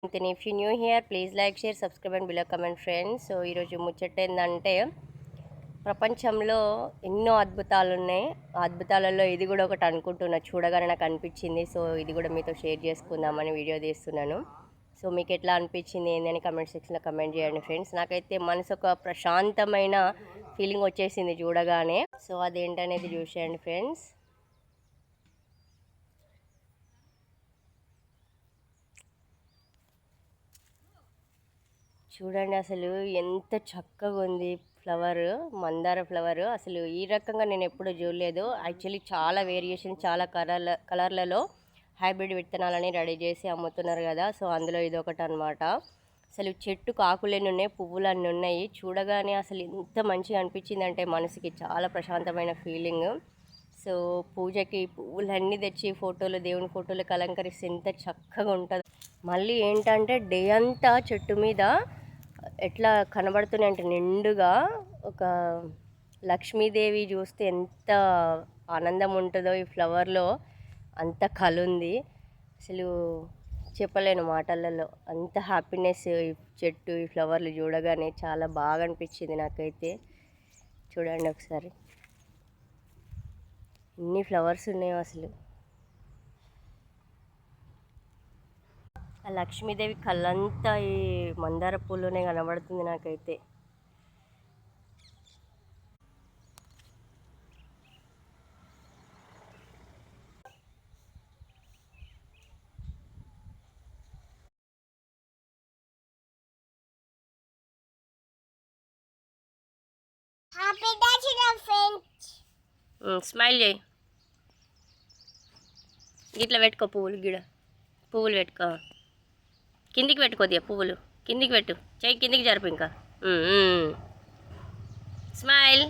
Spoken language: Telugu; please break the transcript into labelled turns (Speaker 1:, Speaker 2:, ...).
Speaker 1: If you new here, please like, share, subscribe and below comment friends. So ఈరోజు ముచ్చట ఏంటంటే ప్రపంచంలో ఎన్నో అద్భుతాలు ఉన్నాయి. ఆ అద్భుతాలలో ఇది కూడా ఒకటి అనుకుంటున్నా, చూడగానే నాకు అనిపించింది. సో ఇది కూడా మీతో షేర్ చేసుకుందామని వీడియో తీస్తున్నాను. సో మీకు ఎట్లా అనిపించింది ఏందని కమెంట్ సెక్షన్లో కమెంట్ చేయండి ఫ్రెండ్స్. నాకైతే మనసు ఒక ప్రశాంతమైన ఫీలింగ్ వచ్చేసింది చూడగానే. సో అదేంటనేది చూసేయండి ఫ్రెండ్స్. చూడండి అసలు ఎంత చక్కగా ఉంది ఫ్లవర్, మందార ఫ్లవర్. అసలు ఈ రకంగా నేను ఎప్పుడు చూడలేదు. యాక్చువల్లీ చాలా వేరియేషన్, చాలా కలర్లలో హైబ్రిడ్ విత్తనాలని రెడీ చేసి అమ్ముతున్నారు కదా. సో అందులో ఇది ఒకటి అనమాట. అసలు చెట్టుకు ఆకులన్నీ ఉన్నాయి, పువ్వులన్నీ ఉన్నాయి. చూడగానే అసలు ఎంత మంచిగా అనిపించింది అంటే మనసుకి చాలా ప్రశాంతమైన ఫీలింగ్. సో పూజకి పువ్వులన్నీ తెచ్చి ఫోటోలు, దేవుని ఫోటోలకు అలంకరిస్తే ఎంత చక్కగా ఉంటుంది. మళ్ళీ ఏంటంటే డే అంతా చెట్టు మీద ఎట్లా కనబడుతున్నాయి అంటే నిండుగా ఒక లక్ష్మీదేవి చూస్తే ఎంత ఆనందం ఉంటుందో ఈ ఫ్లవర్లో, అంత కలుంది. అసలు చెప్పలేను మాటలలో. అంత హ్యాపీనెస్ ఈ చెట్టు, ఈ ఫ్లవర్లు చూడగానే చాలా బాగా అనిపించింది నాకైతే. చూడండి ఒకసారి ఎన్ని ఫ్లవర్స్ ఉన్నాయో అసలు. ఆ లక్ష్మీదేవి కళ్ళంతా ఈ మందార పూలోనే కనబడుతుంది నాకైతే. స్మైల్ చేయి, ఇట్లా పెట్టుకో పువ్వులు, గిడ పువ్వులు పెట్టుకో, కిందికి పెట్టుకోదియా పువ్వులు, కిందికి పెట్టు, చెయ్యి కిందికి జరుపు ఇంకా. స్మైల్.